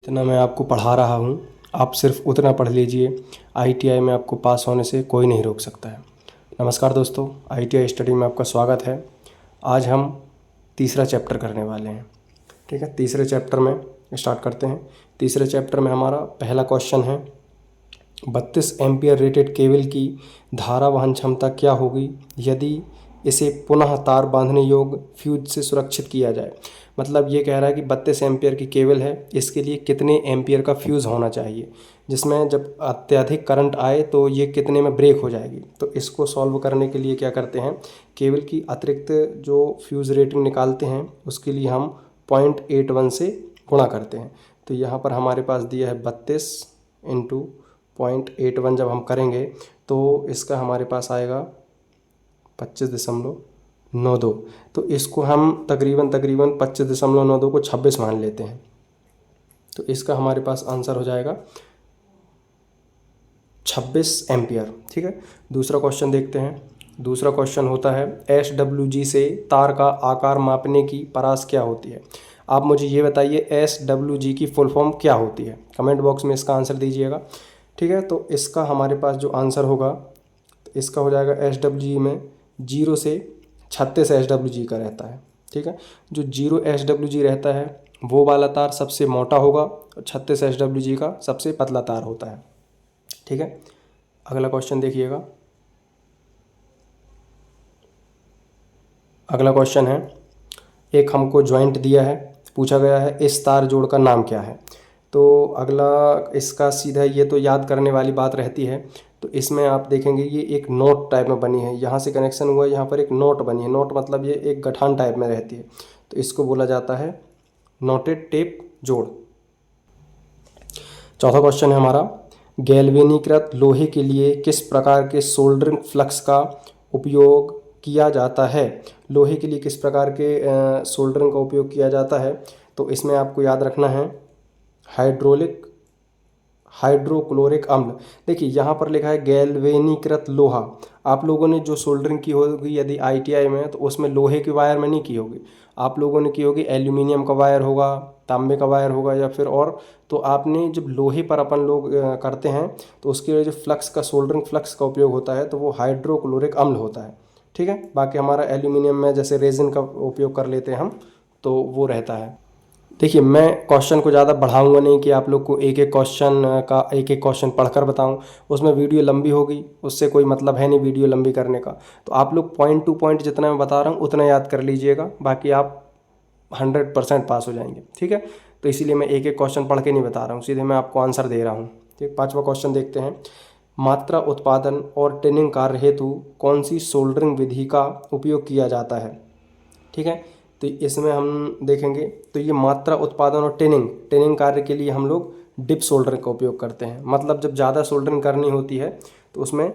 जितना मैं आपको पढ़ा रहा हूँ आप सिर्फ उतना पढ़ लीजिए। आईटीआई में आपको पास होने से कोई नहीं रोक सकता है। नमस्कार दोस्तों, आईटीआई स्टडी में आपका स्वागत है। आज हम तीसरा चैप्टर करने वाले हैं। ठीक है, तीसरे चैप्टर में स्टार्ट करते हैं। तीसरे चैप्टर में हमारा पहला क्वेश्चन है, 32 एम्पियर रेटेड केबल की धारा वहन क्षमता क्या होगी यदि इसे पुनः तार बांधने योग्य फ्यूज से सुरक्षित किया जाए। मतलब ये कह रहा है कि 32 एम्पियर की केबल है, इसके लिए कितने एम्पियर का फ्यूज़ होना चाहिए, जिसमें जब अत्यधिक करंट आए तो ये कितने में ब्रेक हो जाएगी। तो इसको सॉल्व करने के लिए क्या करते हैं, केबल की अतिरिक्त जो फ्यूज़ रेटिंग निकालते हैं उसके लिए हम 0.81 से गुणा करते हैं। तो यहाँ पर हमारे पास दिया है 32 इंटू 0.81। जब हम करेंगे तो इसका हमारे पास आएगा 25.92। तो इसको हम तकरीबन 25.92 को 26 मान लेते हैं। तो इसका हमारे पास आंसर हो जाएगा 26 एम्पियर। ठीक है, दूसरा क्वेश्चन देखते हैं। दूसरा क्वेश्चन होता है, SWG से तार का आकार मापने की परास क्या होती है। आप मुझे ये बताइए SWG की फुल फॉर्म क्या होती है, कमेंट बॉक्स में इसका आंसर दीजिएगा। ठीक है, तो इसका हमारे पास जो आंसर होगा इसका हो जाएगा SWG में 0 से 36 SWG का रहता है। ठीक है, जो 0 SWG रहता है वो वाला तार सबसे मोटा होगा और 36 SWG का सबसे पतला तार होता है। ठीक है, अगला क्वेश्चन देखिएगा। अगला क्वेश्चन है, एक हमको जॉइंट दिया है, पूछा गया है इस तार जोड़ का नाम क्या है। तो अगला इसका सीधा ये तो याद करने वाली बात रहती है। तो इसमें आप देखेंगे ये एक नोट टाइप में बनी है, यहाँ से कनेक्शन हुआ है, यहाँ पर एक नोट बनी है। नोट मतलब ये एक गठान टाइप में रहती है, तो इसको बोला जाता है नोटेड टेप जोड़। चौथा क्वेश्चन है हमारा, गैल्वेनीकृत लोहे के लिए किस प्रकार के सोल्डरिंग फ्लक्स का उपयोग किया जाता है। लोहे के लिए किस प्रकार के सोल्डरिंग का उपयोग किया जाता है। तो इसमें आपको याद रखना है हाइड्रोक्लोरिक अम्ल। देखिए यहाँ पर लिखा है गैल्वेनीकृत लोहा। आप लोगों ने जो सोल्डरिंग की होगी यदि आईटीआई में, तो उसमें लोहे के वायर में नहीं की होगी, आप लोगों ने की होगी एल्यूमिनियम का वायर होगा, तांबे का वायर होगा या फिर और। तो आपने जब लोहे पर अपन लोग करते हैं तो उसके लिए जो फ्लक्स का सोल्डरिंग फ्लक्स का उपयोग होता है तो वो हाइड्रोक्लोरिक अम्ल होता है। ठीक है, बाकी हमारा एल्यूमिनियम में जैसे रेजिन का उपयोग कर लेते हैं हम, तो वो रहता है। देखिए मैं क्वेश्चन को ज़्यादा बढ़ाऊंगा नहीं कि आप लोग को एक एक क्वेश्चन पढ़कर बताऊं, उसमें वीडियो लंबी होगी, उससे कोई मतलब है नहीं वीडियो लंबी करने का। तो आप लोग पॉइंट टू पॉइंट जितना मैं बता रहा हूं उतना याद कर लीजिएगा, बाकी आप 100% पास हो जाएंगे। ठीक है, तो इसीलिए मैं एक एक क्वेश्चन पढ़ के नहीं बता रहा हूँ, सीधे मैं आपको आंसर दे रहा हूँ। ठीक, पाँचवा क्वेश्चन देखते हैं, मात्रा उत्पादन और टिनिंग कार्य हेतु कौन सी सोल्डरिंग विधि का उपयोग किया जाता है। ठीक है, तो इसमें हम देखेंगे तो ये मात्रा उत्पादन और टिनिंग कार्य के लिए हम लोग डिप सोल्डरिंग का उपयोग करते हैं। मतलब जब ज़्यादा सोल्डरिंग करनी होती है तो उसमें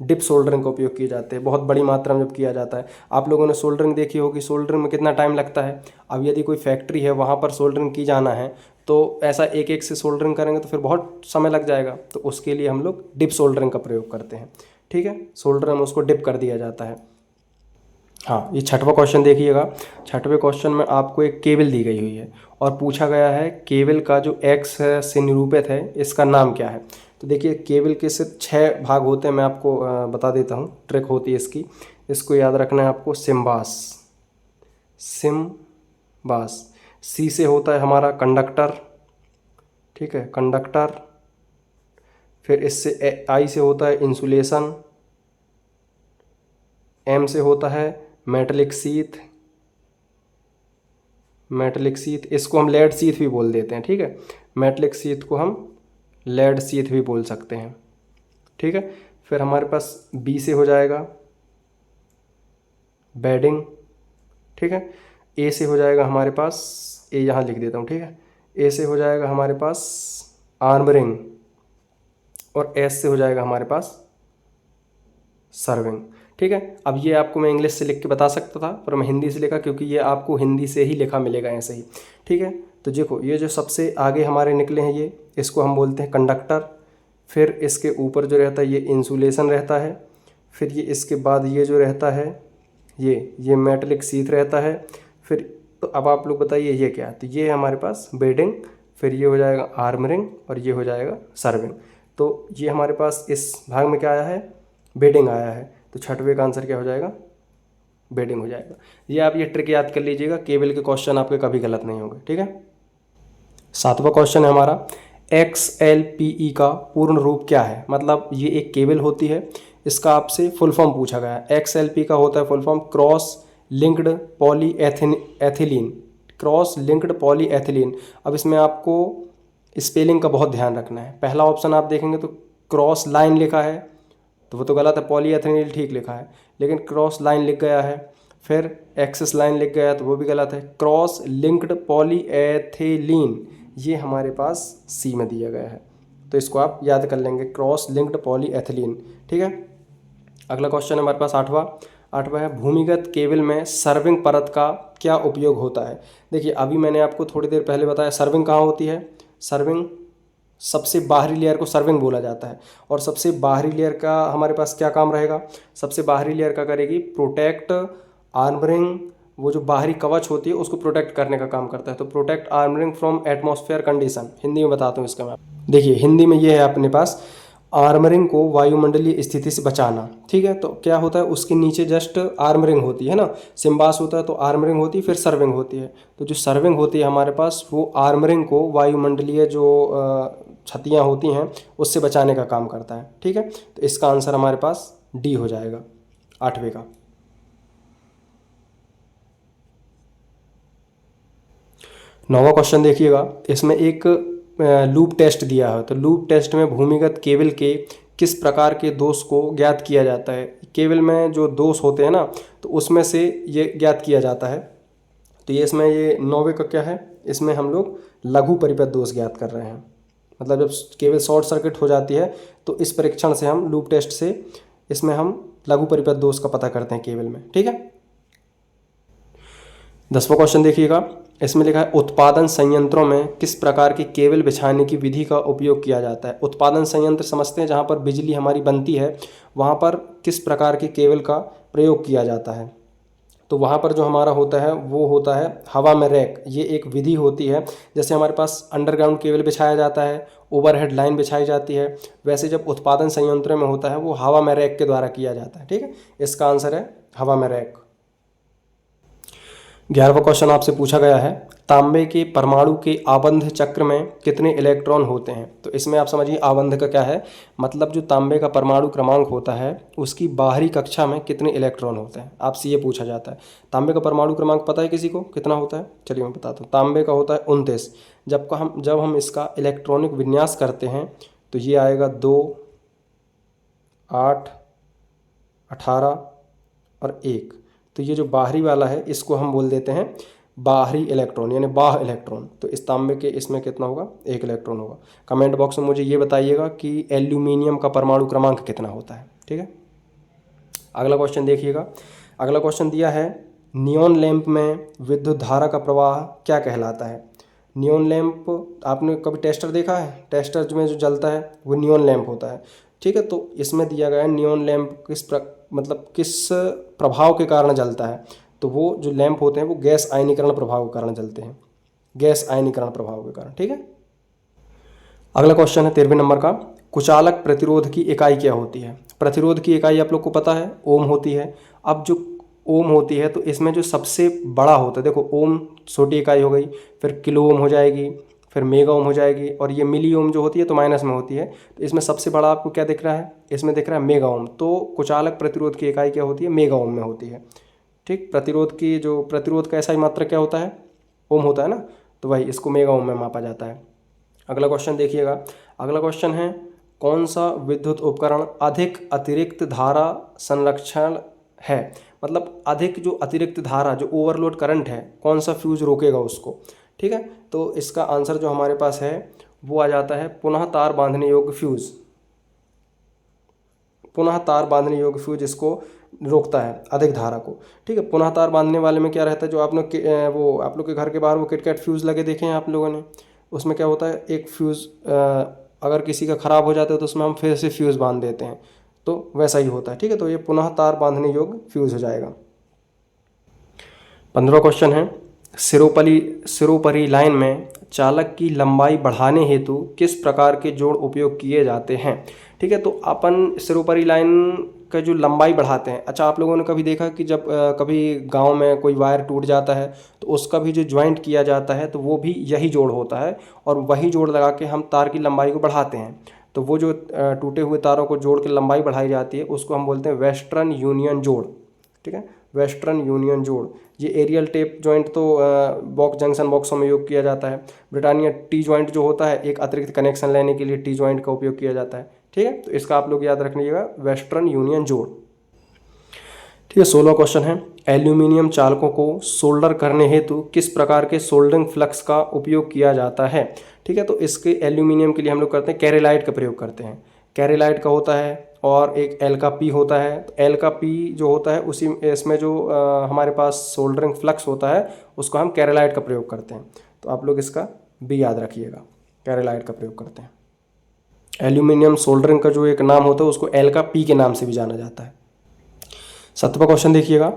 डिप सोल्डरिंग का उपयोग किए जाते हैं, बहुत बड़ी मात्रा में जब किया जाता है। आप लोगों ने सोल्डरिंग देखी होगी, सोल्डरिंग में कितना टाइम लगता है। अब यदि कोई फैक्ट्री है वहाँ पर सोल्डरिंग की जाना है तो ऐसा एक एक से सोल्डरिंग करेंगे तो फिर बहुत समय लग जाएगा, तो उसके लिए हम लोग डिप सोल्डरिंग का प्रयोग करते हैं। ठीक है, सोल्डर में उसको डिप कर दिया जाता है। हाँ, ये छठवां क्वेश्चन देखिएगा। छठवें क्वेश्चन में आपको एक केबल दी गई हुई है और पूछा गया है केबल का जो एक्स से निरूपित है इसका नाम क्या है। तो देखिए केबल के सिर्फ 6 भाग होते हैं, मैं आपको बता देता हूँ, ट्रिक होती है इसकी। इसको याद रखना है आपको, सिम्बास। सी से होता है हमारा कंडक्टर। ठीक है, कंडक्टर। फिर इससे आई से होता है इंसुलेशन। एम से होता है मेटलिक सीथ, इसको हम लेड सीथ भी बोल देते हैं। ठीक है, मेटलिक सीथ को हम लेड सीथ भी बोल सकते हैं। ठीक है, फिर हमारे पास बी से हो जाएगा बेडिंग। ठीक है, ए से हो जाएगा हमारे पास, ए यहाँ लिख देता हूँ। ठीक है, ए से हो जाएगा हमारे पास आर्मरिंग और एस से हो जाएगा हमारे पास सर्विंग। ठीक है, अब ये आपको मैं इंग्लिश से लिख के बता सकता था पर मैं हिंदी से लिखा क्योंकि ये आपको हिंदी से ही लिखा मिलेगा ऐसे ही। ठीक है, तो देखो ये जो सबसे आगे हमारे निकले हैं ये, इसको हम बोलते हैं कंडक्टर। फिर इसके ऊपर जो रहता है ये इंसुलेशन रहता है। फिर ये इसके बाद ये जो रहता है ये मेटलिक सीथ रहता है। फिर तो अब आप लोग बताइए ये क्या है, तो ये हमारे पास बेडिंग। फिर ये हो जाएगा आर्मरिंग और ये हो जाएगा सर्विंग। तो ये हमारे पास इस भाग में क्या आया है, बेडिंग आया है। तो छठवें का आंसर क्या हो जाएगा, बेडिंग हो जाएगा। ये आप ये ट्रिक याद कर लीजिएगा, केबल के क्वेश्चन आपके कभी गलत नहीं होंगे, ठीक है। सातवां क्वेश्चन है हमारा, XLPE का पूर्ण रूप क्या है। मतलब ये एक केबल होती है, इसका आपसे फुल फॉर्म पूछा गया है। XLP का होता है full form cross linked poly ethylene, cross linked poly ethylene. अब इसमें आपको स्पेलिंग का बहुत ध्यान रखना है। पहला ऑप्शन आप देखेंगे तो क्रॉस लाइन लिखा है, तो वो तो गलत है, पॉली एथिलीन ठीक लिखा है, लेकिन क्रॉस लाइन लिख गया है। फिर एक्सिस लाइन लिख गया है, तो वो भी गलत है। क्रॉस लिंक्ड पॉली एथिलीन ये हमारे पास सी में दिया गया है, तो इसको आप याद कर लेंगे, क्रॉस लिंक्ड पॉली एथिलीन, ठीक है। अगला क्वेश्चन है हमारे पास आठवां है, भूमिगत केबल में सर्विंग परत का क्या उपयोग होता है। देखिए अभी मैंने आपको थोड़ी देर पहले बताया सर्विंग कहाँ होती है। सर्विंग सबसे बाहरी लेयर को सर्विंग बोला जाता है, और सबसे बाहरी लेयर का हमारे पास क्या काम रहेगा, सबसे बाहरी लेयर का करेगी प्रोटेक्ट आर्मरिंग, वो जो बाहरी कवच होती है उसको प्रोटेक्ट करने का काम करता है। तो protect armouring from atmosphere condition, Hindi में बताता हूँ इसका मैं। देखिए हिंदी में ये है अपने पास, आर्मरिंग को वायुमंडलीय स्थिति से बचाना, ठीक है। तो क्या होता है, उसके नीचे जस्ट आर्मरिंग होती है ना, सिम्बास होता है, तो आर्मरिंग होती है, फिर सर्विंग होती है। तो जो सर्विंग होती है हमारे पास, वो आर्मरिंग को वायुमंडलीय जो क्षतियाँ होती हैं उससे बचाने का काम करता है, ठीक है। तो इसका आंसर हमारे पास डी हो जाएगा, आठवें का। नौवां क्वेश्चन देखिएगा, इसमें एक लूप टेस्ट दिया है। तो लूप टेस्ट में भूमिगत केबल के किस प्रकार के दोष को ज्ञात किया जाता है। केबल में जो दोष होते हैं ना, तो उसमें से ये ज्ञात किया जाता है। तो ये इसमें ये नौवे का क्या है, इसमें हम लोग लघु परिपथ दोष ज्ञात कर रहे हैं। मतलब जब केबल शॉर्ट सर्किट हो जाती है तो इस परीक्षण से हम लूप टेस्ट से इसमें हम लघु परिपथ दोष का पता करते हैं केबल में, ठीक है। 10वां क्वेश्चन देखिएगा, इसमें लिखा है उत्पादन संयंत्रों में किस प्रकार की केबल बिछाने की विधि का उपयोग किया जाता है। उत्पादन संयंत्र समझते हैं, जहाँ पर बिजली हमारी बनती है वहाँ पर किस प्रकार की केबल का प्रयोग किया जाता है। तो वहाँ पर जो हमारा होता है वो होता है हवा में रैक। ये एक विधि होती है, जैसे हमारे पास अंडरग्राउंड केबल बिछाया जाता है, ओवरहेड लाइन बिछाई जाती है, वैसे जब उत्पादन संयंत्रों में होता है वो हवा में रैक के द्वारा किया जाता है, ठीक है। इसका आंसर है हवा में रैक। 11वां क्वेश्चन आपसे पूछा गया है, तांबे के परमाणु के आबंध चक्र में कितने इलेक्ट्रॉन होते हैं। तो इसमें आप समझिए आबंध का क्या है, मतलब जो तांबे का परमाणु क्रमांक होता है उसकी बाहरी कक्षा में कितने इलेक्ट्रॉन होते हैं, आपसे ये पूछा जाता है। तांबे का परमाणु क्रमांक पता है किसी को कितना होता है, चलिए मैं बताता हूँ। तांबे का होता है 29। जब हम इसका इलेक्ट्रॉनिक विन्यास करते हैं तो ये आएगा 2, 8, 18 और 1। तो ये जो बाहरी वाला है इसको हम बोल देते हैं बाहरी इलेक्ट्रॉन, यानी बाह इलेक्ट्रॉन। तो इस तांबे के इसमें कितना होगा, 1 इलेक्ट्रॉन होगा। कमेंट बॉक्स में मुझे ये बताइएगा कि एल्यूमिनियम का परमाणु क्रमांक कितना होता है, ठीक है। अगला क्वेश्चन देखिएगा, अगला क्वेश्चन दिया है, नियॉन लैंप में विद्युत धारा का प्रवाह क्या कहलाता है। नियॉन लैंप आपने कभी टेस्टर देखा है, टेस्टर में जो जलता है वो नियॉन लैंप होता है, ठीक है। तो इसमें दिया गया है नियॉन लैंप किस प्रभाव के कारण जलता है। तो वो जो लैंप होते हैं वो गैस आयनीकरण प्रभाव के कारण जलते हैं, गैस आयनीकरण प्रभाव के कारण, ठीक है। अगला क्वेश्चन है 13वें नंबर का, कुचालक प्रतिरोध की इकाई क्या होती है। प्रतिरोध की इकाई आप लोग को पता है ओम होती है। अब जो ओम होती है तो इसमें जो सबसे बड़ा होता है, देखो ओम छोटी इकाई हो गई, फिर किलो ओम हो जाएगी, फिर मेगा ओम हो जाएगी, और ये मिली ओम जो होती है तो माइनस में होती है। तो इसमें सबसे बड़ा आपको क्या दिख रहा है, इसमें दिख रहा है मेगा ओम। तो कुचालक प्रतिरोध की इकाई क्या होती है, मेगा ओम में होती है, ठीक। प्रतिरोध का ऐसा ही मात्रक क्या होता है, ओम होता है ना, तो वही इसको मेगा ओम में मापा जाता है। अगला क्वेश्चन देखिएगा, अगला क्वेश्चन है, कौन सा विद्युत उपकरण अधिक अतिरिक्त धारा संरक्षण है। मतलब अधिक जो अतिरिक्त धारा, जो ओवरलोड करंट है, कौन सा फ्यूज रोकेगा उसको, ठीक है। तो इसका आंसर जो हमारे पास है वो आ जाता है पुनः तार बांधने योग्य फ्यूज। पुनः तार बांधने योग्य फ्यूज इसको रोकता है अधिक धारा को, ठीक है। पुनः तार बांधने वाले में क्या रहता है, जो आप लोग के घर के बाहर वो किटकैट फ्यूज़ लगे देखे हैं आप लोगों ने, उसमें क्या होता है, एक फ्यूज़ अगर किसी का ख़राब हो जाता है तो उसमें हम फिर से फ्यूज़ बांध देते हैं, तो वैसा ही होता है, ठीक है। तो ये पुनः तार बांधने योग्य फ्यूज़ हो जाएगा। 15वां क्वेश्चन है, सिरोपरी लाइन में चालक की लंबाई बढ़ाने हेतु किस प्रकार के जोड़ उपयोग किए जाते हैं। ठीक है, तो अपन सिरोपरी लाइन का जो लंबाई बढ़ाते हैं। अच्छा, आप लोगों ने कभी देखा कि जब कभी गांव में कोई वायर टूट जाता है तो उसका भी जो ज्वाइंट किया जाता है तो वो भी यही जोड़ होता है, और वही जोड़ लगा के हम तार की लंबाई को बढ़ाते हैं। तो वो जो टूटे हुए तारों को जोड़ के लंबाई बढ़ाई जाती है उसको हम बोलते हैं वेस्टर्न यूनियन जोड़। ठीक है, वेस्टर्न यूनियन जोड़। ये एरियल टेप जॉइंट तो बॉक्स जंक्शन बॉक्सों में उपयोग किया जाता है। ब्रिटानिया टी जॉइंट जो होता है, एक अतिरिक्त कनेक्शन लेने के लिए टी जॉइंट का उपयोग किया जाता है। ठीक है, तो इसका आप लोग याद रखिएगा, वेस्टर्न यूनियन जोड़। ठीक है, 16वां क्वेश्चन है, एल्यूमिनियम चालकों को सोल्डर करने हेतु किस प्रकार के सोल्डरिंग फ्लक्स का उपयोग किया जाता है। ठीक है, तो इसके एल्यूमिनियम के लिए हम लोग करते हैं कैरेलाइट का प्रयोग करते हैं। कैरेलाइट का होता है और एक एल का पी होता है। तो एल का पी जो होता है उसी इसमें जो हमारे पास सोल्डरिंग फ्लक्स होता है उसको हम कैरेलाइट का प्रयोग करते हैं। तो आप लोग इसका भी याद रखिएगा, कैरेलाइट का प्रयोग करते हैं। एल्यूमिनियम सोल्डरिंग का जो एक नाम होता है उसको एल का पी के नाम से भी जाना जाता है। 7वां क्वेश्चन देखिएगा,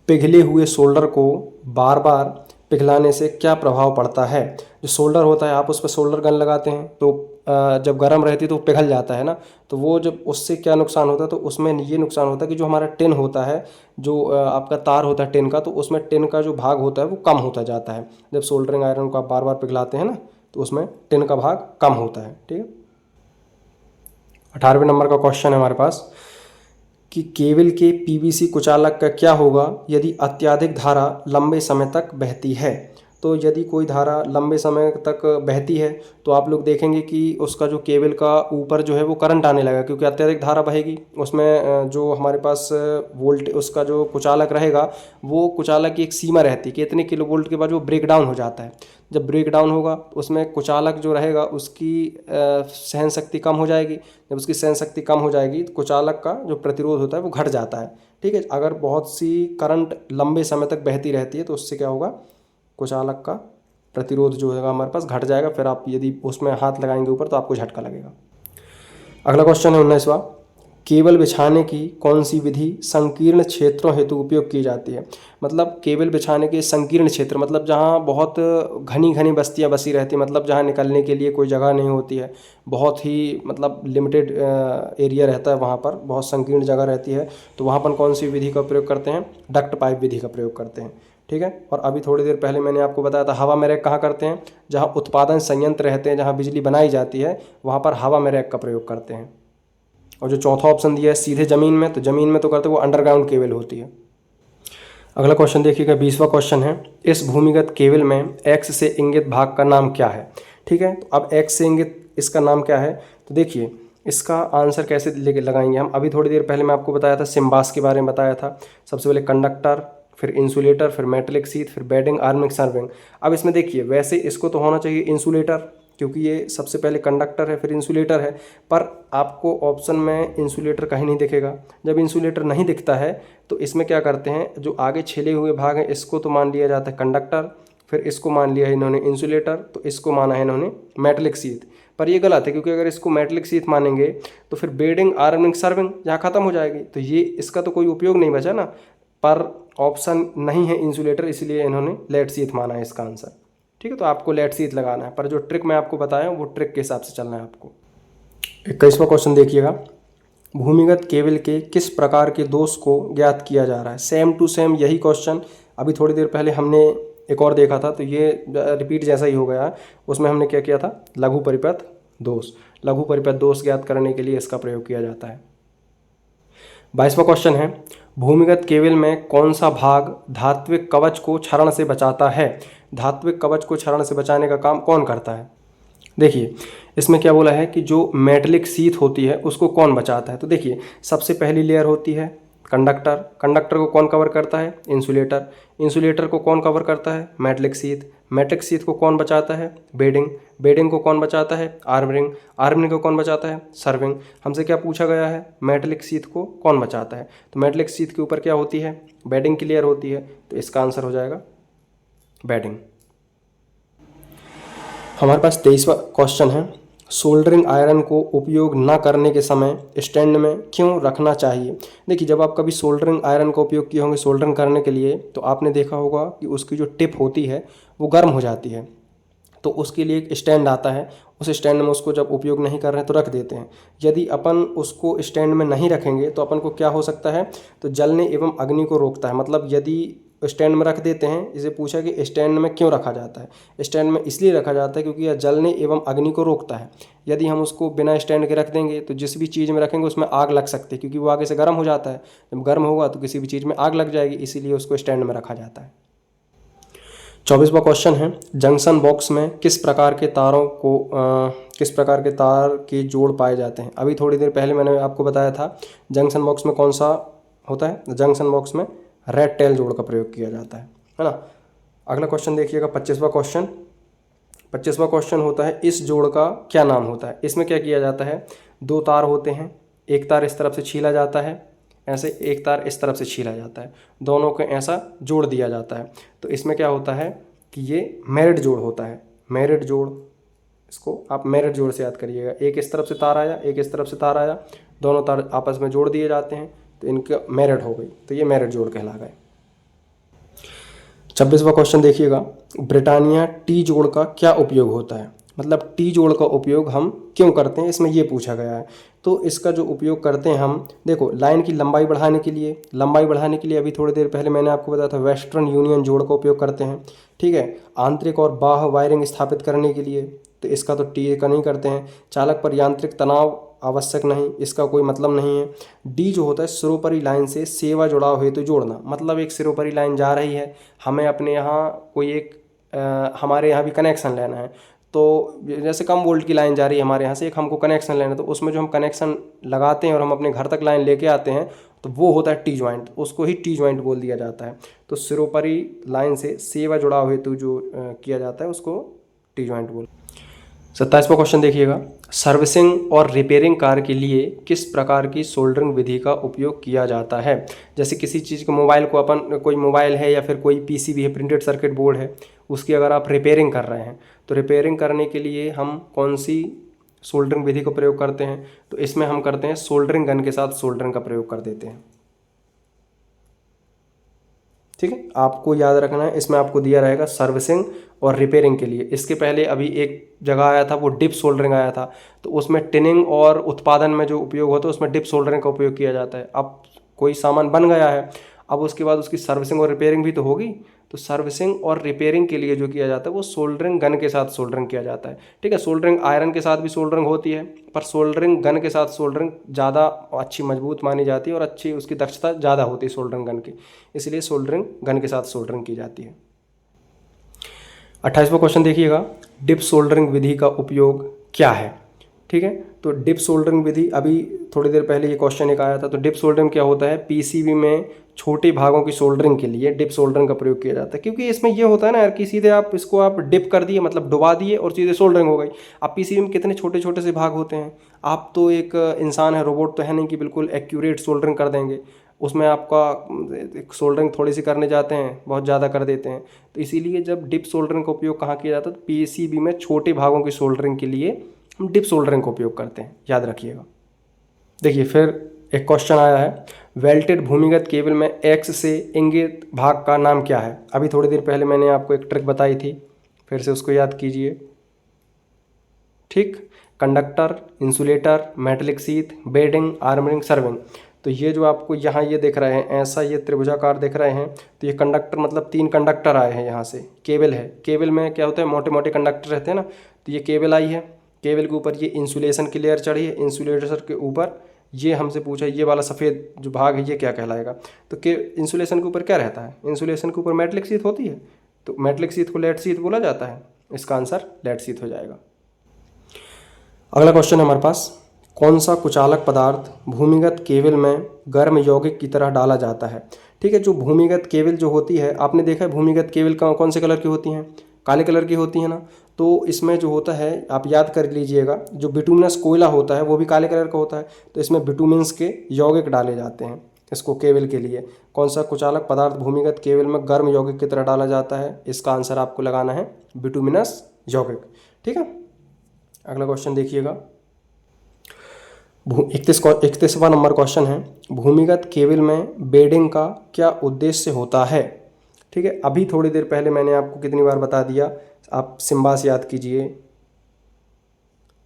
पिघले हुए सोल्डर को बार बार पिघलाने से क्या प्रभाव पड़ता है। जो सोल्डर होता है, आप उस पर सोल्डर गन लगाते हैं तो जब गर्म रहती है तो पिघल जाता है ना, तो वो जब उससे क्या नुकसान होता है, तो उसमें ये नुकसान होता है कि जो हमारा टिन होता है, जो आपका तार होता है टिन का, तो उसमें टिन का जो भाग होता है वो कम होता जाता है। जब सोल्डरिंग आयरन को आप बार बार पिघलाते हैं ना तो उसमें टिन का भाग कम होता है। ठीक है, 18वें नंबर का क्वेश्चन है हमारे पास कि केबल के पीवीसी कुचालक का क्या होगा यदि अत्यधिक धारा लंबे समय तक बहती है। तो यदि कोई धारा लंबे समय तक बहती है तो आप लोग देखेंगे कि उसका जो केबल का ऊपर जो है वो करंट आने लगा, क्योंकि अत्यधिक धारा बहेगी उसमें। जो हमारे पास वोल्ट उसका जो कुचालक रहेगा वो कुचालक की एक सीमा रहती है कि इतने किलो वोल्ट के बाद वो ब्रेक डाउन हो जाता है। जब ब्रेक डाउन होगा तो उसमें कुचालक जो रहेगा उसकी सहन शक्ति कम हो जाएगी। जब उसकी सहन शक्ति कम हो जाएगी तो कुचालक का जो प्रतिरोध होता है वो घट जाता है। ठीक है, अगर बहुत सी करंट लंबे समय तक बहती रहती है तो उससे क्या होगा, कुचालक का प्रतिरोध जो है हमारे पास घट जाएगा। फिर आप यदि उसमें हाथ लगाएंगे ऊपर तो आपको झटका लगेगा। अगला क्वेश्चन है 19वां, केबल बिछाने की कौन सी विधि संकीर्ण क्षेत्रों हेतु उपयोग की जाती है। मतलब केबल बिछाने के संकीर्ण क्षेत्र मतलब जहाँ बहुत घनी घनी बस्तियाँ बसी रहती हैं, मतलब जहाँ निकलने के लिए कोई जगह नहीं होती है, बहुत ही मतलब लिमिटेड एरिया रहता है, वहाँ पर बहुत संकीर्ण जगह रहती है, तो वहाँ पर कौन सी विधि का प्रयोग करते हैं, डक्ट पाइप विधि का प्रयोग करते हैं। ठीक है, और अभी थोड़ी देर पहले मैंने आपको बताया था हवा में रैक कहाँ करते हैं, जहाँ उत्पादन संयंत्र रहते हैं, जहाँ बिजली बनाई जाती है वहाँ पर हवा में रैक का प्रयोग करते हैं। और जो चौथा ऑप्शन दिया है सीधे ज़मीन में, तो ज़मीन में तो करते वो अंडरग्राउंड केबल होती है। अगला क्वेश्चन देखिएगा, 20वां क्वेश्चन है, इस भूमिगत केबल में एक्स से इंगित भाग का नाम क्या है। ठीक है, तो अब एक्स से इंगित इसका नाम क्या है, तो देखिए इसका आंसर कैसे लेके लगाएंगे हम। अभी थोड़ी देर पहले मैं आपको बताया था सिम्बास के बारे में बताया था। सबसे पहले कंडक्टर, फिर इंसुलेटर, फिर मेटेलिक शीथ, फिर बेडिंग, आर्मिंग, सर्विंग। अब इसमें देखिए वैसे इसको तो होना चाहिए इंसुलेटर, क्योंकि ये सबसे पहले कंडक्टर है फिर इंसुलेटर है, पर आपको ऑप्शन में इंसुलेटर कहीं नहीं दिखेगा। जब इंसुलेटर नहीं दिखता है तो इसमें क्या करते हैं, जो आगे छिले हुए भाग हैं इसको तो मान लिया जाता है कंडक्टर, फिर इसको मान लिया है इन्होंने इंसुलेटर, तो इसको माना है इन्होंने मेटेलिक शीथ। पर ये गलत है, क्योंकि अगर इसको मेटेलिक शीथ मानेंगे तो फिर बेडिंग, आर्मिंग, सर्विंग यहाँ ख़त्म हो जाएगी, तो ये इसका तो कोई उपयोग नहीं बचा ना। पर ऑप्शन नहीं है इंसुलेटर, इसलिए इन्होंने लेड शीथ माना है इसका आंसर। ठीक है, तो आपको लेड शीथ लगाना है, पर जो ट्रिक मैं आपको बताया वो ट्रिक के हिसाब से चलना है आपको। 21वां क्वेश्चन देखिएगा, भूमिगत केबल के किस प्रकार के दोष को ज्ञात किया जा रहा है। सेम टू सेम यही क्वेश्चन अभी थोड़ी देर पहले हमने एक और देखा था, तो ये रिपीट जैसा ही हो गया। उसमें हमने क्या किया था, लघु परिपथ दोष। लघु परिपथ दोष ज्ञात करने के लिए इसका प्रयोग किया जाता है। 22वां क्वेश्चन है, भूमिगत केबल में कौन सा भाग धात्विक कवच को क्षरण से बचाता है। धात्विक कवच को क्षरण से बचाने का काम कौन करता है। देखिए इसमें क्या बोला है कि जो मेटेलिक शीथ होती है उसको कौन बचाता है। तो देखिए सबसे पहली लेयर होती है कंडक्टर। कंडक्टर को कौन कवर करता है, इंसुलेटर। इंसुलेटर को कौन कवर करता है, मेटेलिक शीथ। मेटेलिक शीथ को कौन बचाता है, बेडिंग। बेडिंग को कौन बचाता है, आर्मरिंग। आर्मरिंग को कौन बचाता है, सर्विंग। हमसे क्या पूछा गया है, मेटेलिक शीथ को कौन बचाता है। तो मेटेलिक शीथ के ऊपर क्या होती है, बेडिंग की लेयर होती है, तो इसका आंसर हो जाएगा बेडिंग। हमारे पास 23वां क्वेश्चन है, सोल्डरिंग आयरन को उपयोग न करने के समय स्टैंड में क्यों रखना चाहिए। देखिए जब आप कभी सोल्डरिंग आयरन का उपयोग किए होंगे सोल्डरिंग करने के लिए, तो आपने देखा होगा कि उसकी जो टिप होती है वो गर्म हो जाती है। तो उसके लिए एक स्टैंड आता है, उस स्टैंड में उसको जब उपयोग नहीं कर रहे हैं तो रख देते हैं। यदि अपन उसको स्टैंड में नहीं रखेंगे तो अपन को क्या हो सकता है, तो जलने एवं अग्नि को रोकता है। मतलब यदि स्टैंड में रख देते हैं, इसे पूछा कि स्टैंड में क्यों रखा जाता है। स्टैंड में इसलिए रखा जाता है क्योंकि यह जलने एवं अग्नि को रोकता है। यदि हम उसको बिना स्टैंड के रख देंगे तो जिस भी चीज़ में रखेंगे उसमें आग लग सकती है, क्योंकि वो आगे से गर्म हो जाता है। जब गर्म होगा तो किसी भी चीज़ में आग लग जाएगी, इसीलिए उसको स्टैंड में रखा जाता है। 24वां क्वेश्चन है, जंक्शन बॉक्स में किस प्रकार के तारों को किस प्रकार के तार के जोड़ पाए जाते हैं। अभी थोड़ी देर पहले मैंने आपको बताया था जंक्शन बॉक्स में कौन सा होता है, जंक्शन बॉक्स में रेड टेल जोड़ का प्रयोग किया जाता है ना। अगला क्वेश्चन देखिएगा 25वां क्वेश्चन। 25वां क्वेश्चन होता है, इस जोड़ का क्या नाम होता है। इसमें क्या किया जाता है, दो तार होते हैं, एक तार इस तरफ से छीला जाता है, ऐसे एक तार इस तरफ से छीला जाता है, दोनों को ऐसा जोड़ दिया जाता है। तो इसमें क्या होता है कि ये मेरिट जोड़ होता है। मेरिट जोड़, इसको आप मेरिट जोड़ से याद करिएगा। एक इस तरफ से तार आया, एक इस तरफ से तार आया, दोनों तार आपस में जोड़ दिए जाते हैं तो इनका मेरिट हो गई, तो ये मेरिट जोड़ कहला गए। 26वां क्वेश्चन देखिएगा, ब्रिटानिया टी जोड़ का क्या उपयोग होता है। मतलब टी जोड़ का उपयोग हम क्यों करते हैं, इसमें ये पूछा गया है। तो इसका जो उपयोग करते हैं हम, देखो लाइन की लंबाई बढ़ाने के लिए अभी थोड़ी देर पहले मैंने आपको बताया था वेस्टर्न यूनियन जोड़ का उपयोग करते हैं, ठीक है। आंतरिक और बाह्य वायरिंग स्थापित करने के लिए, तो इसका तो टी का नहीं करते हैं। चालक पर यांत्रिक तनाव आवश्यक नहीं, इसका कोई मतलब नहीं है। डी जो होता है सिरोपरी लाइन से सेवा जुड़ाव हेतु जोड़ना। मतलब एक सिरोपरी लाइन जा रही है, हमें अपने यहाँ कोई एक हमारे यहाँ भी कनेक्शन लेना है, तो जैसे कम वोल्ट की लाइन जा रही है हमारे यहाँ से, एक हमको कनेक्शन लेना है, तो उसमें जो हम कनेक्शन लगाते हैं और हम अपने घर तक लाइन लेके आते हैं तो वो होता है टी ज्वाइंट, उसको ही टी ज्वाइंट बोल दिया जाता है। तो सिरोपरी लाइन से सेवा जुड़ाव हेतु जो किया जाता है उसको टी ज्वाइंट बोल। 27वां क्वेश्चन देखिएगा, सर्विसिंग और रिपेयरिंग कार्य के लिए किस प्रकार की सोल्डरिंग विधि का उपयोग किया जाता है। जैसे किसी चीज़ के मोबाइल को अपन, कोई मोबाइल है या फिर कोई पीसीबी है, प्रिंटेड सर्किट बोर्ड है, उसकी अगर आप रिपेयरिंग कर रहे हैं तो रिपेयरिंग करने के लिए हम कौन सी सोल्डरिंग विधि का प्रयोग करते हैं। तो इसमें हम करते हैं सोल्डरिंग गन के साथ सोल्डरिंग का प्रयोग कर देते हैं, ठीक है। आपको याद रखना है, इसमें आपको दिया रहेगा सर्विसिंग और रिपेयरिंग के लिए। इसके पहले अभी एक जगह आया था, वो डिप सोल्डरिंग आया था, तो उसमें टिनिंग और उत्पादन में जो उपयोग होता है उसमें डिप सोल्डरिंग का उपयोग किया जाता है। अब कोई सामान बन गया है, अब उसके बाद उसकी सर्विसिंग और रिपेयरिंग भी तो होगी, तो सर्विसिंग और रिपेयरिंग के लिए जो किया जाता है वो सोल्डरिंग गन के साथ सोल्डरिंग किया जाता है, ठीक है। सोल्डरिंग आयरन के साथ भी सोल्डरिंग होती है, पर सोल्डरिंग गन के साथ सोल्डरिंग ज़्यादा अच्छी मजबूत मानी जाती है और अच्छी उसकी दक्षता ज़्यादा होती है सोल्डरिंग गन की, इसलिए सोल्डरिंग गन के साथ सोल्डरिंग की जाती है। 28वां क्वेश्चन देखिएगा, डिप सोल्डरिंग विधि का उपयोग क्या है, ठीक है। तो डिप सोल्डरिंग विधि, अभी थोड़ी देर पहले ये क्वेश्चन एक आया था। तो डिप सोल्डरिंग क्या होता है, पीसीबी में छोटे भागों की सोल्डरिंग के लिए डिप सोल्डरिंग का प्रयोग किया जाता है। क्योंकि इसमें ये होता है ना यार कि सीधे आप इसको आप डिप कर दिए, मतलब डुबा दिए और सीधे सोल्डरिंग हो गई। अब पीसीबी में कितने छोटे छोटे से भाग होते हैं, आप तो एक इंसान है, रोबोट तो है नहीं कि बिल्कुल एक्यूरेट सोल्डरिंग कर देंगे। उसमें आपका सोल्डरिंग थोड़ी सी करने जाते हैं, बहुत ज़्यादा कर देते हैं। तो इसीलिए जब डिप सोल्डरिंग का उपयोग कहाँ किया जाता है, तो पीसीबी में छोटे भागों की सोल्डरिंग के लिए हम डिप सोल्डरिंग का उपयोग करते हैं, याद रखिएगा। देखिए फिर एक क्वेश्चन आया है, वेल्टेड भूमिगत केबल में एक्स से इंगित भाग का नाम क्या है। अभी थोड़ी देर पहले मैंने आपको एक ट्रिक बताई थी, फिर से उसको याद कीजिए, ठीक। Conductor, insulator, metallic sheet, bedding, armouring, serving. तो ये जो आपको यहाँ ये दिख रहे हैं, ऐसा ये त्रिभुजाकार दिख रहे हैं, तो ये कंडक्टर, मतलब 3 कंडक्टर आए हैं यहाँ से। केबल है, केबल में क्या होता है, मोटे मोटे कंडक्टर रहते हैं ना, तो ये केबल आई है, केबल के ऊपर ये इंसुलेशन की लेयर चढ़ी है, इंसुलेटर के ऊपर ये हमसे पूछा ये वाला सफ़ेद जो भाग है ये क्या कहलाएगा। तो के इंसुलेशन के ऊपर क्या रहता है, इंसुलेशन के ऊपर मेटेलिक शीट होती है, तो मेटेलिक शीट को लेड शीट बोला जाता है, इसका आंसर लेड शीट हो जाएगा। अगला क्वेश्चन है हमारे पास, कौन सा कुचालक पदार्थ भूमिगत केबल में गर्म यौगिक की तरह डाला जाता है, ठीक है। जो भूमिगत केबल जो होती है, आपने देखा है भूमिगत केबल कौन से कलर की होती हैं, काले कलर की होती है ना। तो इसमें जो होता है आप याद कर लीजिएगा, जो बिटुमिनस कोयला होता है वो भी काले कलर का होता है, तो इसमें बिटुमिन्स के यौगिक डाले जाते हैं इसको केबल के लिए। कौन सा कुचालक पदार्थ भूमिगत केबल में गर्म यौगिक की तरह डाला जाता है, इसका आंसर आपको लगाना है बिटुमिनस यौगिक, ठीक है। अगला क्वेश्चन देखिएगा, 31वां नंबर क्वेश्चन है, भूमिगत केबल में बेडिंग का क्या उद्देश्य होता है, ठीक है। अभी थोड़ी देर पहले मैंने आपको कितनी बार बता दिया, आप सिम्बास याद कीजिए,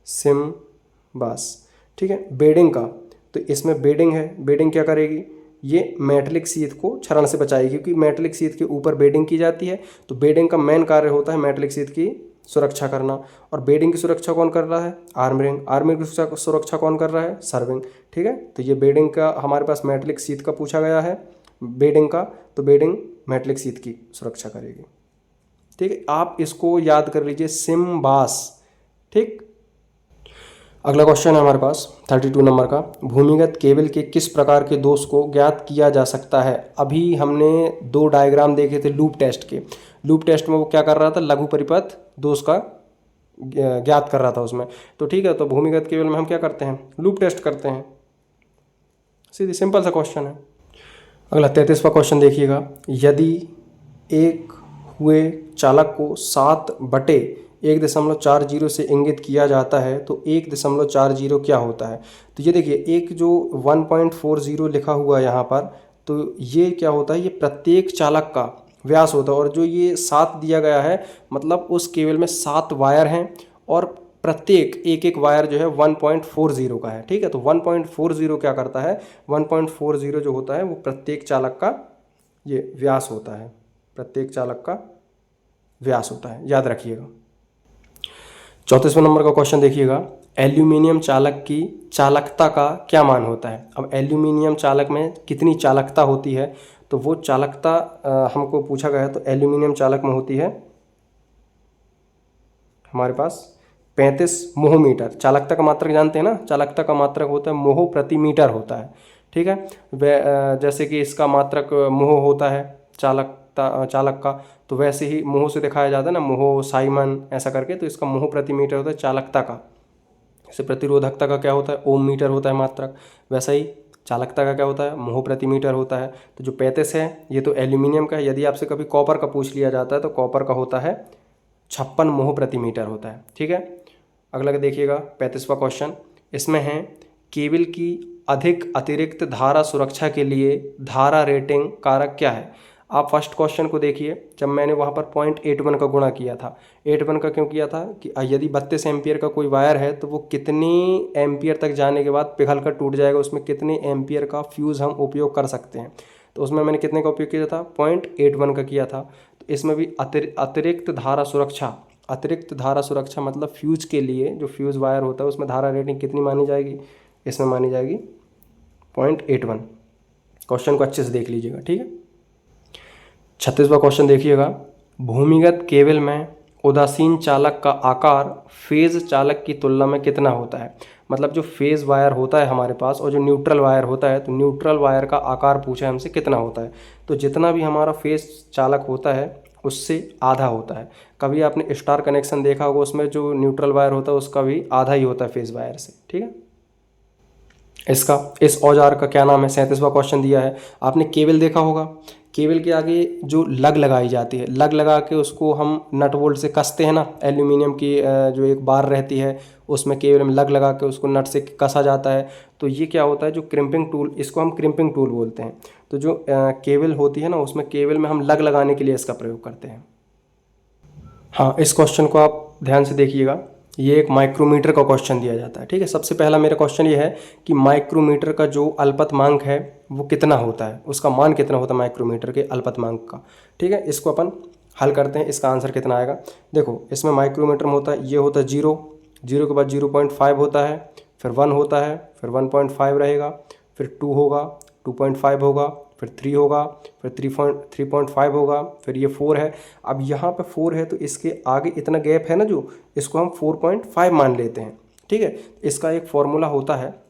सिम्बास, ठीक है। बेडिंग का, तो इसमें बेडिंग है, बेडिंग क्या करेगी, ये मेटलिक शीट को क्षरण से बचाएगी, क्योंकि मेटलिक शीट के ऊपर बेडिंग की जाती है। तो बेडिंग का मेन कार्य होता है मेटलिक शीट की सुरक्षा करना। और बेडिंग की सुरक्षा कौन कर रहा है, आर्मरिंग। आर्मरिंग की सुरक्षा कौन कर रहा है, सर्विंग, ठीक है। तो ये बेडिंग का हमारे पास मेटलिक शीट का पूछा गया है, बेडिंग का, तो बेडिंग मेटलिक शीट की सुरक्षा करेगी, ठीक है। आप इसको याद कर लीजिए, सिम्बास, ठीक। अगला क्वेश्चन है हमारे पास 32 नंबर का, भूमिगत केबल के किस प्रकार के दोष को ज्ञात किया जा सकता है। अभी हमने दो डायग्राम देखे थे लूप टेस्ट के। लूप टेस्ट में वो क्या कर रहा था, लघु परिपथ दोष का ज्ञात कर रहा था उसमें। तो ठीक है, तो भूमिगत केबल में हम क्या करते हैं, लूप टेस्ट करते हैं, सीधी सिंपल सा क्वेश्चन है। अगला 33वां क्वेश्चन देखिएगा, यदि एक हुए चालक को 7/1.40 से इंगित किया जाता है तो 1.40 क्या होता है। तो ये देखिए, एक जो 1.40 लिखा हुआ है यहाँ पर, तो ये क्या होता है, ये प्रत्येक चालक का व्यास होता है। और जो ये 7 दिया गया है, मतलब उस केबल में 7 वायर हैं और प्रत्येक एक एक वायर जो है 1.40 का है, ठीक है। तो 1.40 क्या करता है, 1.40 जो होता है वो प्रत्येक चालक का ये व्यास होता है, प्रत्येक चालक का व्यास होता है, याद रखिएगा। 34वें नंबर का क्वेश्चन देखिएगा, एल्यूमिनियम चालक की चालकता का क्या मान होता है। अब एल्यूमिनियम चालक में कितनी चालकता होती है, तो वो चालकता हमको पूछा गया है। तो एल्यूमिनियम चालक में होती है हमारे पास 35 मोह मीटर। चालकता का मात्रक जानते हैं ना, चालकता का मात्रक होता है मोह प्रति मीटर होता है, ठीक है। वह जैसे कि इसका मात्रक मोह होता है चालक का, तो वैसे ही मोह से दिखाया जाता है ना, मोह साइमन ऐसा करके। तो इसका मोह प्रति मीटर होता है चालकता का। जैसे प्रतिरोधकता का क्या होता है, ओम मीटर होता है मात्रक, वैसा ही चालकता का क्या होता है, मोह प्रति मीटर होता है। तो जो 35 है ये तो एल्यूमिनियम का है। यदि आपसे कभी कॉपर का पूछ लिया जाता है तो कॉपर का होता है 56 मोह प्रति मीटर होता है, ठीक है। अगला देखिएगा 35वां क्वेश्चन, इसमें है केबल की अधिक अतिरिक्त धारा सुरक्षा के लिए धारा रेटिंग कारक क्या है। आप फर्स्ट क्वेश्चन को देखिए, जब मैंने वहाँ पर 0.81 का गुणा किया था, 81 का क्यों किया था कि यदि 32 एम्पियर का कोई वायर है तो वो कितने एम्पियर तक जाने के बाद पिघल कर टूट जाएगा, उसमें कितने एम्पियर का फ्यूज़ हम उपयोग कर सकते हैं। तो उसमें मैंने कितने का उपयोग किया था, 0.81 का किया था। तो इसमें भी अतिरिक्त धारा सुरक्षा, अतिरिक्त धारा सुरक्षा मतलब फ्यूज के लिए जो फ्यूज वायर होता है उसमें धारा रेटिंग कितनी मानी जाएगी, इसमें मानी जाएगी 0.81। क्वेश्चन को अच्छे से देख लीजिएगा, ठीक है। 36वां क्वेश्चन देखिएगा, भूमिगत केबल में उदासीन चालक का आकार फेज चालक की तुलना में कितना होता है। मतलब जो फेज वायर होता है हमारे पास और जो न्यूट्रल वायर होता है, तो न्यूट्रल वायर का आकार पूछा है हमसे कितना होता है। तो जितना भी हमारा फेज चालक होता है उससे आधा होता है। कभी आपने स्टार कनेक्शन देखा होगा, उसमें जो न्यूट्रल वायर होता है उसका भी आधा ही होता है फेज वायर से, ठीक है। इस औजार का क्या नाम है, 37वां क्वेश्चन दिया है। आपने केबल देखा होगा, केबल के आगे जो लग लगाई जाती है, लग लगा के उसको हम नट बोल्ट से कसते हैं ना, एल्यूमिनियम की जो एक बार रहती है उसमें केबल में लग लगा के उसको नट से कसा जाता है। तो ये क्या होता है, जो क्रिम्पिंग टूल, इसको हम क्रिम्पिंग टूल बोलते हैं। तो जो केबल होती है ना, उसमें केबल में हम लग लगाने के लिए इसका प्रयोग करते हैं। हाँ, इस क्वेश्चन को आप ध्यान से देखिएगा, ये एक माइक्रोमीटर का क्वेश्चन दिया जाता है, ठीक है। सबसे पहला मेरा क्वेश्चन ये है कि माइक्रोमीटर का जो अल्पतमांक है वो कितना होता है, उसका मान कितना होता है माइक्रोमीटर के अल्पतमांक का, ठीक है। इसको अपन हल करते हैं, इसका आंसर कितना आएगा। देखो, इसमें माइक्रोमीटर में होता है, ये होता है 0, 0 के बाद 0.5 होता है, फिर 1 होता है, फिर 1.5 रहेगा, फिर 2 होगा, 2.5 होगा, फिर 3 होगा, फिर 3.5 होगा, फिर ये 4 है। अब यहाँ पे 4 है तो इसके आगे इतना गैप है ना, जो इसको हम 4.5 मान लेते हैं, ठीक है। इसका एक फॉर्मूला होता है,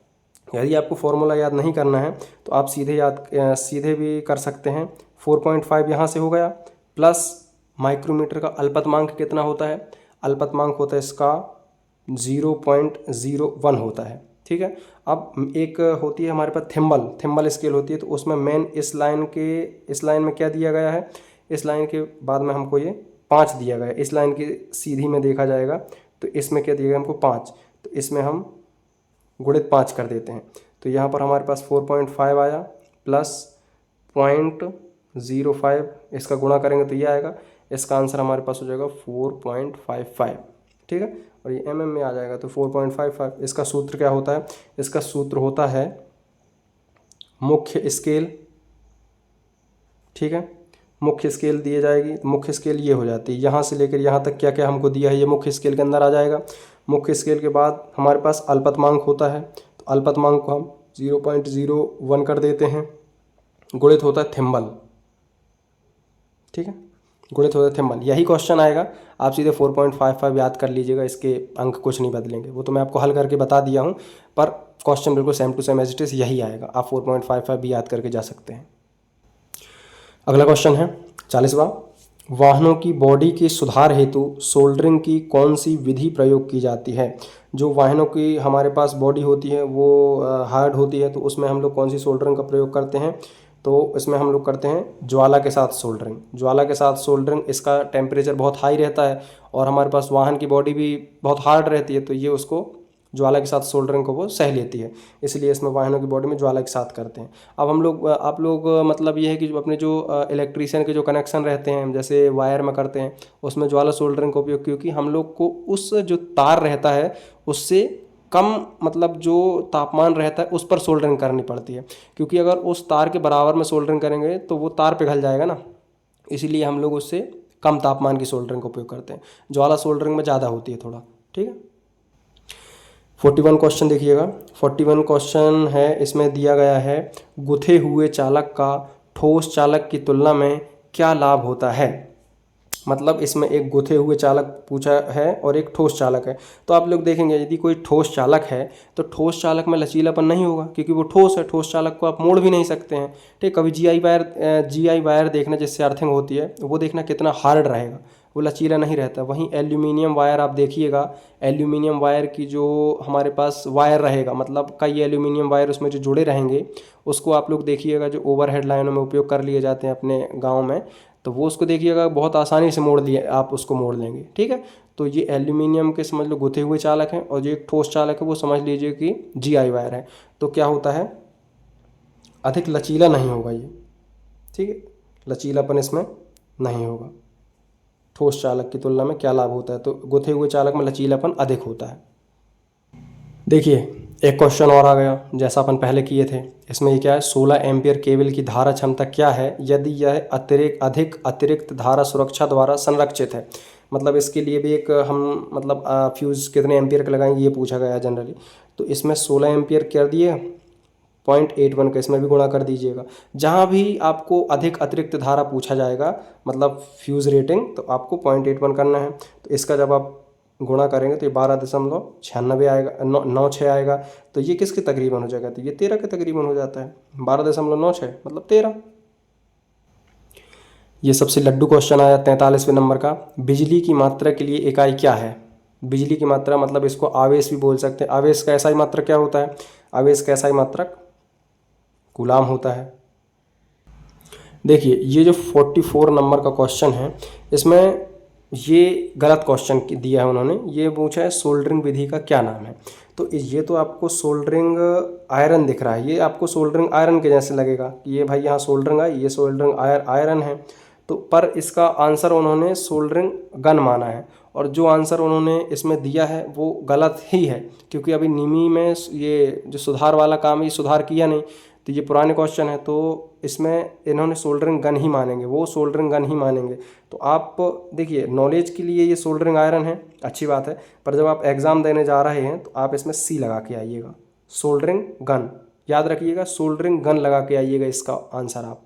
यदि आपको फॉर्मूला याद नहीं करना है तो आप सीधे भी कर सकते हैं। 4.5 यहाँ से हो गया, प्लस माइक्रोमीटर का अल्पतमांक कितना होता है, अल्पतमांक होता है इसका 0.01 होता है, ठीक है। अब एक होती है हमारे पास थिम्बल स्केल होती है, तो उसमें मेन इस लाइन में क्या दिया गया है, इस लाइन के बाद में हमको ये 5 दिया गया है। इस लाइन की सीधी में देखा जाएगा तो इसमें क्या दिया गया हमको 5, तो इसमें हम गुणित 5 कर देते हैं। तो यहाँ पर हमारे पास 4.5 आया, प्लस 0.05 इसका गुणा करेंगे तो ये आएगा। इसका आंसर हमारे पास हो जाएगा 4.55, ठीक है। और ये mm में आ जाएगा तो 4.55। इसका सूत्र क्या होता है? इसका सूत्र होता है मुख्य स्केल, ठीक है। मुख्य स्केल दिए जाएगी, मुख्य स्केल ये हो जाती है, यहाँ से लेकर यहाँ तक क्या क्या हमको दिया है ये मुख्य स्केल के अंदर आ जाएगा। मुख्य स्केल के बाद हमारे पास अल्पतमांक होता है, तो अल्पतमांक को हम 0.01 कर देते हैं। गुणित होता है थिम्बल, ठीक है, गुणित होता है थिम्बल। यही क्वेश्चन आएगा, आप सीधे 4.55 याद कर लीजिएगा, इसके अंक कुछ नहीं बदलेंगे। वो तो मैं आपको हल करके बता दिया हूँ, पर क्वेश्चन बिल्कुल same to same as it is यही आएगा। आप 4.55 भी याद करके जा सकते हैं। अगला क्वेश्चन है 40वां। वाहनों की बॉडी के सुधार हेतु सोल्डरिंग की कौन सी विधि प्रयोग की जाती है? जो वाहनों की हमारे पास बॉडी होती है वो हार्ड होती है, तो उसमें हम लोग कौन सी सोल्डरिंग का प्रयोग करते हैं? तो इसमें हम लोग करते हैं ज्वाला के साथ सोल्डरिंग। ज्वाला के साथ सोल्डरिंग, इसका टेम्परेचर बहुत हाई रहता है और हमारे पास वाहन की बॉडी भी बहुत हार्ड रहती है, तो ये उसको ज्वाला के साथ सोल्डरिंग को वो सह लेती है, इसलिए इसमें वाहनों की बॉडी में ज्वाला के साथ करते हैं। अब हम लोग आप लोग मतलब ये है कि जो अपने जो इलेक्ट्रीशियन के जो कनेक्शन रहते हैं, जैसे वायर में करते हैं, उसमें ज्वाला सोल्डरिंग का उपयोग, क्योंकि हम लोग को उस जो तार रहता है उससे कम मतलब जो तापमान रहता है उस पर सोल्डरिंग करनी पड़ती है, क्योंकि अगर उस तार के बराबर में सोल्डरिंग करेंगे तो वो तार पिघल जाएगा ना, इसीलिए हम लोग उससे कम तापमान की सोल्डरिंग का उपयोग करते हैं। ज्वाला सोल्डरिंग में ज़्यादा होती है थोड़ा, ठीक है। 41 क्वेश्चन देखिएगा। 41 क्वेश्चन है, इसमें दिया गया है गुथे हुए चालक का ठोस चालक की तुलना में क्या लाभ होता है? मतलब इसमें एक गुथे हुए चालक पूछा है और एक ठोस चालक है। तो आप लोग देखेंगे यदि कोई ठोस चालक है तो ठोस चालक में लचीलापन नहीं होगा, क्योंकि वो ठोस है। ठोस चालक को आप मोड़ भी नहीं सकते हैं, ठीक। कभी जीआई वायर देखना, जिससे अर्थिंग होती है, वो देखना कितना हार्ड रहेगा, वो लचीला नहीं रहता। वहीं एल्यूमिनियम वायर आप देखिएगा, एल्यूमिनियम वायर की जो हमारे पास वायर रहेगा, मतलब कई एल्यूमिनियम वायर उसमें जो जुड़े रहेंगे, उसको आप लोग देखिएगा जो ओवरहेड लाइनों में उपयोग कर लिए जाते हैं अपने गाँव में, तो वो उसको देखिएगा बहुत आसानी से मोड़ लिए, आप उसको मोड़ लेंगे, ठीक है। तो ये एल्यूमिनियम के समझ लो गुथे हुए चालक हैं, और जो एक ठोस चालक है वो समझ लीजिए कि जीआई वायर है। तो क्या होता है, अधिक लचीला नहीं होगा ये, ठीक है, लचीलापन इसमें नहीं होगा। ठोस चालक की तुलना में क्या लाभ होता है? तो गुथे हुए चालक में लचीलापन अधिक होता है। देखिए एक क्वेश्चन और आ गया, जैसा अपन पहले किए थे। इसमें ये क्या है, 16 एम्पियर केबल की धारा क्षमता क्या है यदि यह अतिरिक्त धारा सुरक्षा द्वारा संरक्षित है? मतलब इसके लिए भी एक हम मतलब फ्यूज़ कितने एम्पियर का लगाएंगे ये पूछा गया है जनरली। तो इसमें 16 एम्पियर कर दिए, 0.81 का इसमें भी गुणा कर दीजिएगा। जहाँ भी आपको अतिरिक्त धारा पूछा जाएगा, मतलब फ्यूज़ रेटिंग, तो आपको 0.81 करना है। तो इसका जब आप गुणा करेंगे तो ये 12.96 आएगा, 96 आएगा। तो ये किसके तकरीबन हो जाएगा? तो ये 13 के तकरीबन हो जाता है। 12.96 मतलब 13। ये सबसे लड्डू क्वेश्चन आया 43वें नंबर का। बिजली की मात्रा के लिए इकाई क्या है? बिजली की मात्रा मतलब इसको आवेश भी बोल सकते हैं। आवेश का एसआई मात्रक क्या होता है? आवेश का एसआई मात्रक कूलाम होता है। देखिए ये जो 44 नंबर का क्वेश्चन है, इसमें ये गलत क्वेश्चन दिया है उन्होंने। ये पूछा है सोल्डरिंग विधि का क्या नाम है? तो ये तो आपको सोल्डरिंग आयरन दिख रहा है, ये आपको सोल्डरिंग आयरन के जैसे लगेगा कि ये भाई यहाँ सोल्डरिंग आई, ये सोल्डरिंग आयरन है। तो पर इसका आंसर उन्होंने सोल्डरिंग गन माना है, और जो आंसर उन्होंने इसमें दिया है वो गलत ही है, क्योंकि अभी निमी में ये जो सुधार वाला काम है ये सुधार किया नहीं, तो ये पुराने क्वेश्चन है। तो इसमें इन्होंने सोल्डरिंग गन ही मानेंगे, वो सोल्डरिंग गन ही मानेंगे। तो आप देखिए नॉलेज के लिए ये सोल्डरिंग आयरन है, अच्छी बात है, पर जब आप एग्ज़ाम देने जा रहे हैं तो आप इसमें सी लगा के आइएगा, सोल्डरिंग गन, याद रखिएगा, सोल्डरिंग गन लगा के आइएगा इसका आंसर आप।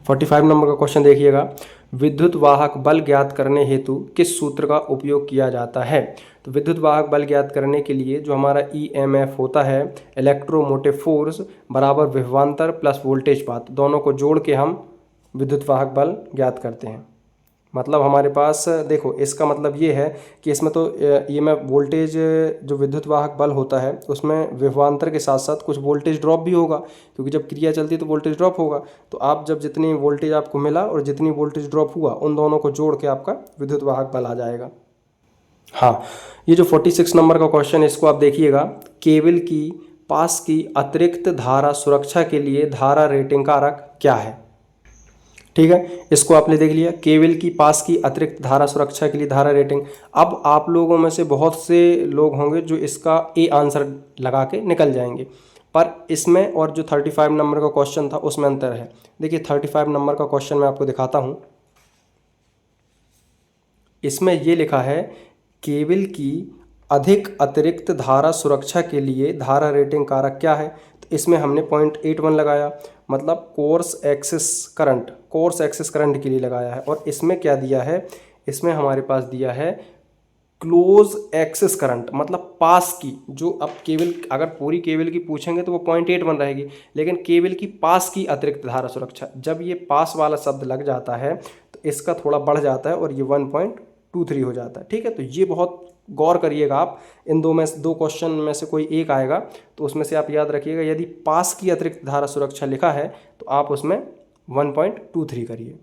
45 नंबर का क्वेश्चन देखिएगा। विद्युत वाहक बल ज्ञात करने हेतु किस सूत्र का उपयोग किया जाता है? तो विद्युत वाहक बल ज्ञात करने के लिए जो हमारा EMF होता है, इलेक्ट्रोमोटिव फोर्स बराबर विभवांतर प्लस वोल्टेज पाथ, दोनों को जोड़ के हम विद्युत वाहक बल ज्ञात करते हैं। मतलब हमारे पास देखो इसका मतलब ये है कि इसमें तो EMF वोल्टेज जो विद्युत वाहक बल होता है उसमें विभवांतर के साथ साथ कुछ वोल्टेज ड्रॉप भी होगा, क्योंकि जब क्रिया चलती है तो वोल्टेज ड्रॉप होगा। तो आप जब जितनी वोल्टेज आपको मिला और जितनी वोल्टेज ड्रॉप हुआ उन दोनों को जोड़ के आपका विद्युत वाहक बल आ जाएगा। हाँ, ये जो 46 नंबर का क्वेश्चन है इसको आप देखिएगा। केबल की पास की अतिरिक्त धारा सुरक्षा के लिए धारा रेटिंग कारक क्या है? ठीक है, इसको आपने देख लिया। केबल की पास की अतिरिक्त धारा सुरक्षा के लिए धारा रेटिंग। अब आप लोगों में से बहुत से लोग होंगे जो इसका ए आंसर लगा के निकल जाएंगे, पर इसमें और जो 35 नंबर का क्वेश्चन था उसमें अंतर है। देखिए 35 नंबर का क्वेश्चन मैं आपको दिखाता हूँ। इसमें ये लिखा है केबल की अधिक अतिरिक्त धारा सुरक्षा के लिए धारा रेटिंग कारक क्या है। तो इसमें हमने 0.81 लगाया, मतलब कोर्स एक्सिस करंट के लिए लगाया है। और इसमें क्या दिया है, इसमें हमारे पास दिया है क्लोज एक्सिस करंट, मतलब पास की। जो अब केबल, अगर पूरी केबल की पूछेंगे तो वो 0.81 रहेगी, लेकिन केबल की पास की अतिरिक्त धारा सुरक्षा, जब ये पास वाला शब्द लग जाता है तो इसका थोड़ा बढ़ जाता है और ये 1.23 हो जाता है। ठीक है, तो ये बहुत गौर करिएगा आप। इन दो क्वेश्चन में से कोई एक आएगा तो उसमें से आप याद रखिएगा, यदि पास की अतिरिक्त धारा सुरक्षा लिखा है तो आप उसमें 1.23 करिए।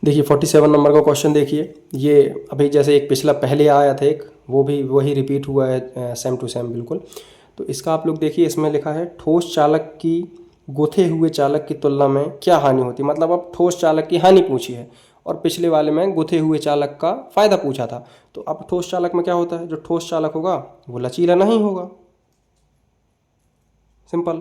देखिए 47 नंबर का क्वेश्चन देखिए, ये अभी जैसे एक पिछला पहले आया था एक, वो भी वही रिपीट हुआ है सेम टू सेम बिल्कुल। तो इसका आप लोग देखिए, इसमें लिखा है ठोस चालक की गुथे हुए चालक की तुलना में क्या हानि होती है। मतलब अब ठोस चालक की हानि पूछी है और पिछले वाले में गुथे हुए चालक का फ़ायदा पूछा था। तो अब ठोस चालक में क्या होता है, जो ठोस चालक होगा वो लचीला नहीं होगा, सिंपल।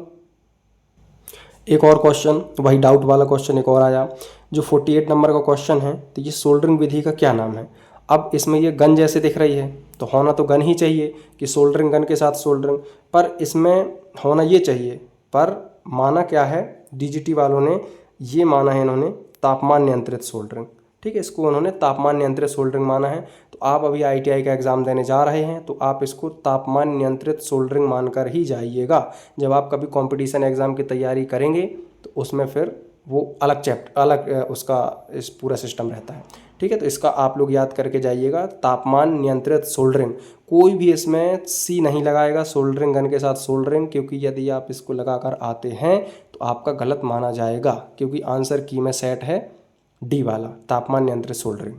एक और क्वेश्चन, वही डाउट वाला क्वेश्चन एक और आया, जो 48 नंबर का क्वेश्चन है। तो ये सोल्डरिंग विधि का क्या नाम है। अब इसमें ये गन जैसे दिख रही है तो होना तो गन ही चाहिए कि सोल्डरिंग, गन के साथ सोल्डरिंग, पर इसमें होना ये चाहिए, पर माना क्या है, डीजीटी वालों ने ये माना है इन्होंने तापमान नियंत्रित सोल्डरिंग। ठीक है, इसको उन्होंने तापमान नियंत्रित सोल्डरिंग माना है। तो आप अभी आईटीआई का एग्ज़ाम देने जा रहे हैं तो आप इसको तापमान नियंत्रित सोल्डरिंग मानकर ही जाइएगा। जब आप कभी कंपटीशन एग्ज़ाम की तैयारी करेंगे तो उसमें फिर वो अलग चैप्टर, अलग उसका इस पूरा सिस्टम रहता है। ठीक है, तो इसका आप लोग याद करके जाइएगा, तापमान नियंत्रित सोल्डरिंग। कोई भी इसमें सी नहीं लगाएगा सोल्डरिंग, गन के साथ सोल्डरिंग, क्योंकि यदि आप इसको लगाकर आते हैं तो आपका गलत माना जाएगा, क्योंकि आंसर की में सेट है डी वाला, तापमान नियंत्रित सोल्डरिंग।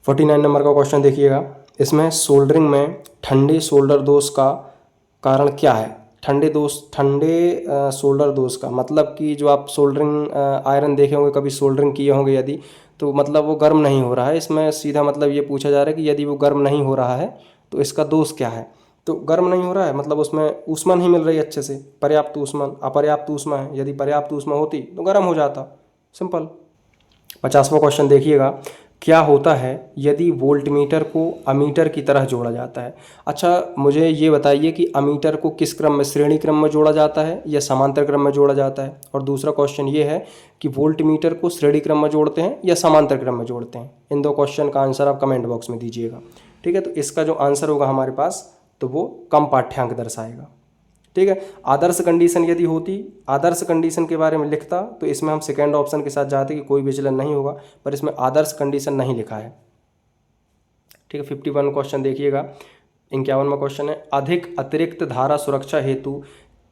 49 नंबर का क्वेश्चन देखिएगा, इसमें सोल्डरिंग में ठंडे सोल्डर दोष का कारण क्या है। ठंडे सोल्डर दोष का मतलब कि जो आप सोल्डरिंग आयरन देखे होंगे, कभी सोल्डरिंग किए होंगे यदि, तो मतलब वो गर्म नहीं हो रहा है। इसमें सीधा मतलब ये पूछा जा रहा है कि यदि वो गर्म नहीं हो रहा है तो इसका दोष क्या है। तो गर्म नहीं हो रहा है मतलब उसमें ऊष्मा नहीं मिल रही अच्छे से, पर्याप्त ऊष्मा, अपर्याप्त ऊष्मा है। यदि पर्याप्त ऊष्मा होती तो गर्म हो जाता, सिंपल। 50वां क्वेश्चन देखिएगा, क्या होता है यदि वोल्टमीटर को अमीटर की तरह जोड़ा जाता है। अच्छा मुझे ये बताइए कि अमीटर को किस क्रम में, श्रेणी क्रम में जोड़ा जाता है या समांतर क्रम में जोड़ा जाता है। और दूसरा क्वेश्चन ये है कि वोल्टमीटर को श्रेणी क्रम में जोड़ते हैं या समांतर क्रम में जोड़ते हैं। इन दो क्वेश्चन का आंसर आप कमेंट बॉक्स में दीजिएगा। ठीक है, तो इसका जो आंसर होगा हमारे पास तो वो कम पाठ्यांक दर्शाएगा। ठीक है, आदर्श कंडीशन यदि होती, आदर्श कंडीशन के बारे में लिखता तो इसमें हम सेकेंड ऑप्शन के साथ जाते कि कोई विचलन नहीं होगा, पर इसमें आदर्श कंडीशन नहीं लिखा है। ठीक है, 51 क्वेश्चन देखिएगा। 51वां क्वेश्चन है, अधिक अतिरिक्त धारा सुरक्षा हेतु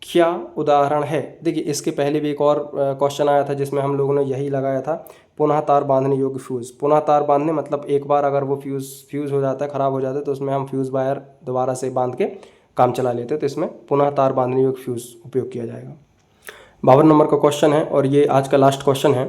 क्या उदाहरण है। देखिए इसके पहले भी एक और क्वेश्चन आया था जिसमें हम लोगों ने यही लगाया था, पुनः तार बांधने योग्य फ्यूज़। पुनः तार बांधने मतलब एक बार अगर वो फ्यूज़ हो जाता है, ख़राब हो जाता है, तो उसमें हम फ्यूज़ वायर दोबारा से बांध के काम चला लेते हैं, तो इसमें पुनः तार बांधने योग्य फ्यूज़ उपयोग किया जाएगा। 52 नंबर का क्वेश्चन है और ये आज का लास्ट क्वेश्चन है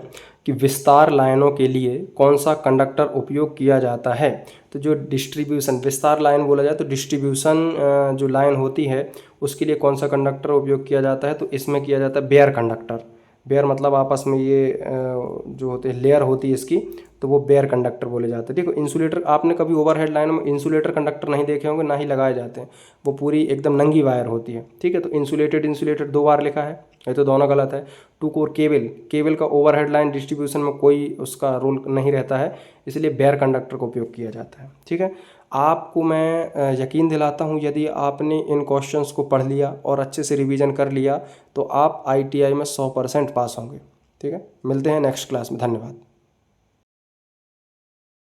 कि विस्तार लाइनों के लिए कौन सा कंडक्टर उपयोग किया जाता है। तो जो डिस्ट्रीब्यूशन, विस्तार लाइन बोला जाए तो डिस्ट्रीब्यूशन जो लाइन होती है उसके लिए कौन सा कंडक्टर उपयोग किया जाता है। तो इसमें किया जाता है बेयर कंडक्टर। बेयर मतलब आपस में ये जो होते हैं लेयर होती है इसकी, तो वो बेयर कंडक्टर बोले जाते हैं। देखो इंसुलेटर, आपने कभी ओवरहेड लाइनों में इंसुलेटर कंडक्टर नहीं देखे होंगे, ना ही लगाए जाते हैं, वो पूरी एकदम नंगी वायर होती है। ठीक है, तो इंसुलेटेड दो बार लिखा है, ये तो दोनों गलत है। 2 कोर केबल का ओवरहेड लाइन डिस्ट्रीब्यूशन में कोई उसका रोल नहीं रहता है, इसलिए बेयर कंडक्टर का उपयोग किया जाता है। ठीक है, आपको मैं यकीन दिलाता हूँ यदि आपने इन क्वेश्चंस को पढ़ लिया और अच्छे से रिवीजन कर लिया तो आप ITI में 100% पास होंगे। ठीक है, मिलते हैं नेक्स्ट क्लास में, धन्यवाद।